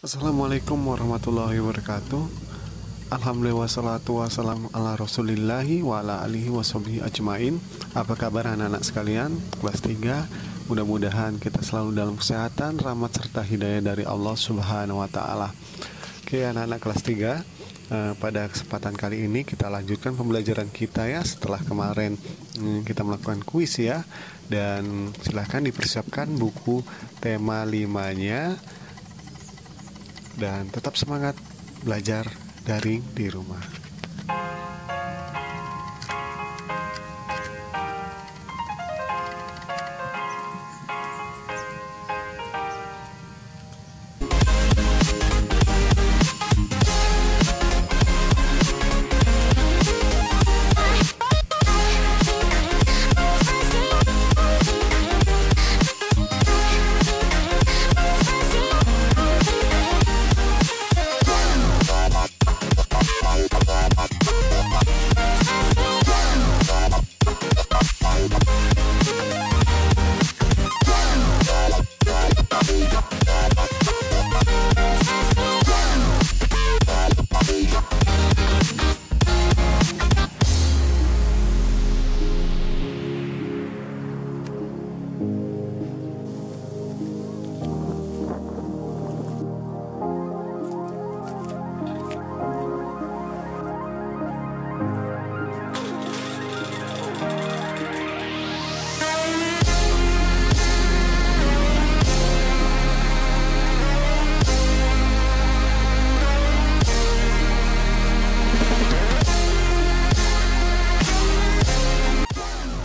Assalamualaikum warahmatullahi wabarakatuh. Alhamdulillah wassalatu wassalamu ala rasulillahi wa ala alihi washabihi ajmain. Apa kabar anak-anak sekalian kelas 3? Mudah-mudahan kita selalu dalam kesehatan, rahmat serta hidayah dari Allah Subhanahu wa taala. Oke anak-anak kelas 3, pada kesempatan kali ini kita lanjutkan pembelajaran kita ya. Setelah kemarin kita melakukan kuis ya. Dan silahkan dipersiapkan buku tema 5-nya. Dan tetap semangat belajar daring di rumah.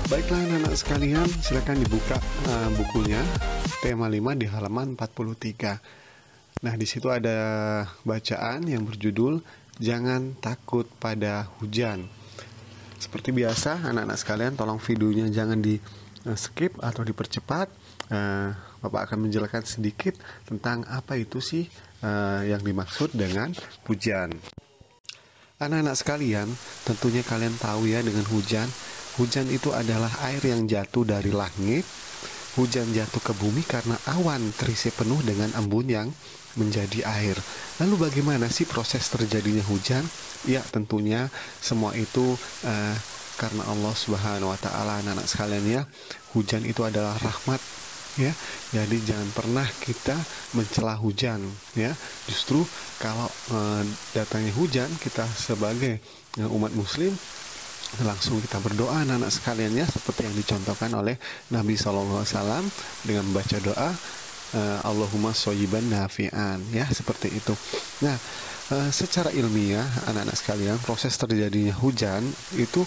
Baiklah anak-anak sekalian, silakan dibuka bukunya tema 5 di halaman 43. Nah, di situ ada bacaan yang berjudul Jangan Takut Pada Hujan. Seperti biasa, anak-anak sekalian tolong videonya jangan di skip atau dipercepat. Bapak akan menjelaskan sedikit tentang apa itu sih yang dimaksud dengan hujan. Anak-anak sekalian, tentunya kalian tahu ya dengan hujan. Hujan itu adalah air yang jatuh dari langit. Hujan jatuh ke bumi karena awan terisi penuh dengan embun yang menjadi air. Lalu bagaimana sih proses terjadinya hujan? Ya tentunya semua itu karena Allah Subhanahu wa taala anak-anak sekalian ya. Hujan itu adalah rahmat ya. Jadi jangan pernah kita mencela hujan ya. Justru kalau datangnya hujan, kita sebagai umat muslim langsung kita berdoa anak-anak sekalian ya, seperti yang dicontohkan oleh Nabi SAW dengan membaca doa Allahumma shoyiban nafi'an ya, seperti itu. Nah, secara ilmiah anak-anak sekalian, proses terjadinya hujan itu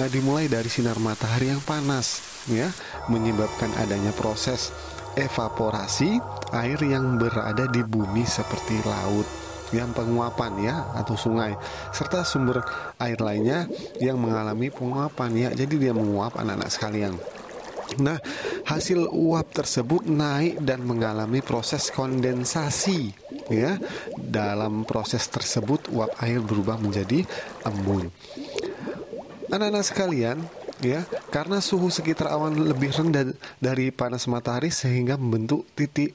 dimulai dari sinar matahari yang panas ya, menyebabkan adanya proses evaporasi air yang berada di bumi seperti laut yang penguapan ya atau sungai, serta sumber air lainnya yang mengalami penguapan ya. Jadi dia menguap anak-anak sekalian. Nah, hasil uap tersebut naik dan mengalami proses kondensasi ya. Dalam proses tersebut uap air berubah menjadi embun. Anak-anak sekalian ya, karena suhu sekitar awan lebih rendah dari panas matahari sehingga membentuk titik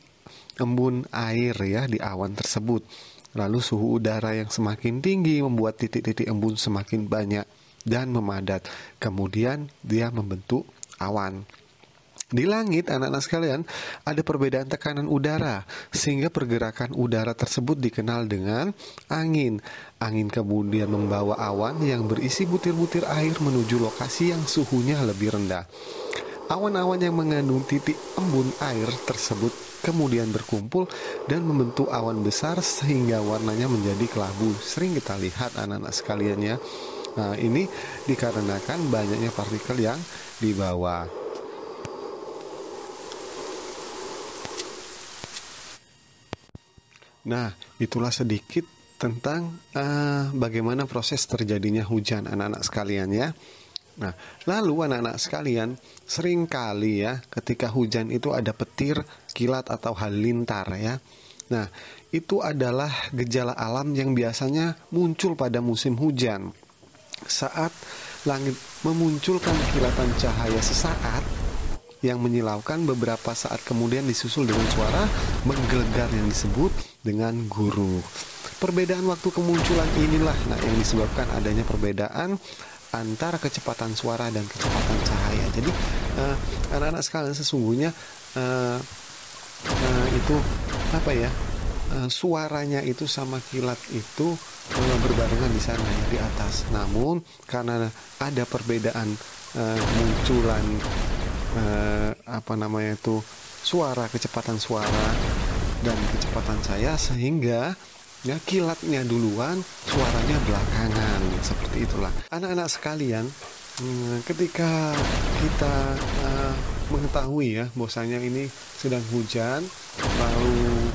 embun air ya di awan tersebut. Lalu suhu udara yang semakin tinggi membuat titik-titik embun semakin banyak dan memadat. Kemudian dia membentuk awan. Di langit anak-anak sekalian ada perbedaan tekanan udara sehingga pergerakan udara tersebut dikenal dengan angin. Angin kemudian membawa awan yang berisi butir-butir air menuju lokasi yang suhunya lebih rendah. Awan-awan yang mengandung titik embun air tersebut kemudian berkumpul dan membentuk awan besar sehingga warnanya menjadi kelabu. Sering kita lihat anak-anak sekalian ya. Nah, ini dikarenakan banyaknya partikel yang di bawah. Nah, itulah sedikit tentang bagaimana proses terjadinya hujan anak-anak sekalian ya. Nah, lalu anak-anak sekalian, sering kali ya ketika hujan itu ada petir, kilat atau halilintar ya. Nah, itu adalah gejala alam yang biasanya muncul pada musim hujan. Saat langit memunculkan kilatan cahaya sesaat, yang menyilaukan beberapa saat kemudian disusul dengan suara menggelegar yang disebut dengan guru. Perbedaan waktu kemunculan inilah yang disebabkan adanya perbedaan antara kecepatan suara dan kecepatan cahaya. Jadi anak-anak sekalian, sesungguhnya itu suaranya itu sama kilat itu berbarengan di sana ya, di atas. Namun karena ada perbedaan kemunculan suara, kecepatan suara dan kecepatan cahaya, sehingga ya kilatnya duluan, suaranya belakangan. Seperti itulah anak-anak sekalian. Ketika kita mengetahui ya bahwasanya ini sedang hujan, lalu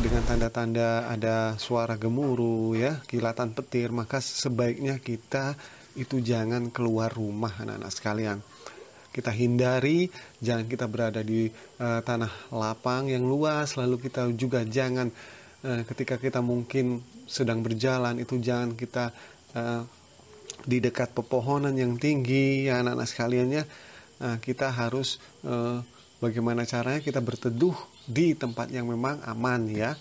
dengan tanda-tanda ada suara gemuruh ya, kilatan petir, maka sebaiknya kita itu jangan keluar rumah, anak-anak sekalian. Kita hindari, jangan kita berada di tanah lapang yang luas. Lalu kita juga jangan ketika kita mungkin sedang berjalan itu jangan kita di dekat pepohonan yang tinggi ya, anak-anak sekalian ya. Kita harus bagaimana caranya kita berteduh di tempat yang memang aman ya,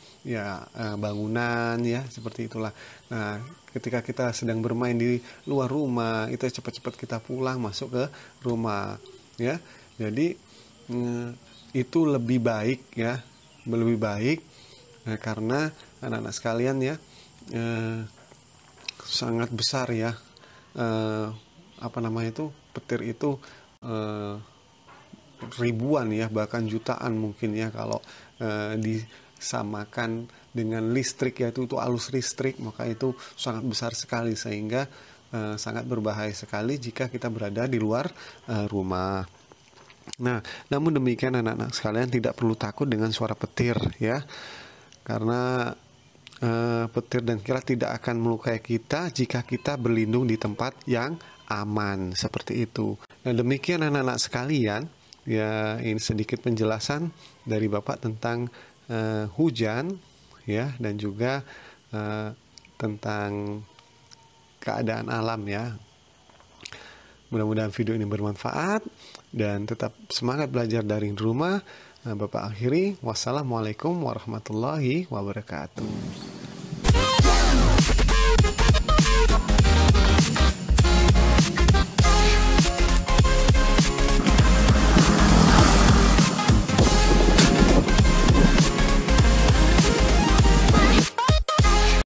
bangunan ya, seperti itulah. Nah, ketika kita sedang bermain di luar rumah, itu cepat-cepat kita pulang masuk ke rumah ya. Jadi itu lebih baik ya, lebih baik karena anak-anak sekalian ya, sangat besar ya, petir itu ribuan ya, bahkan jutaan mungkin ya kalau disamakan dengan listrik, yaitu itu arus listrik, maka itu sangat besar sekali, sehingga sangat berbahaya sekali jika kita berada di luar rumah. Nah, namun demikian anak-anak sekalian tidak perlu takut dengan suara petir ya, karena petir dan kilat tidak akan melukai kita jika kita berlindung di tempat yang aman, seperti itu. Nah, demikian anak-anak sekalian ya, ini sedikit penjelasan dari Bapak tentang hujan ya, dan juga tentang keadaan alam ya. Mudah-mudahan video ini bermanfaat dan tetap semangat belajar dari rumah. Bapak akhiri, wassalamualaikum warahmatullahi wabarakatuh.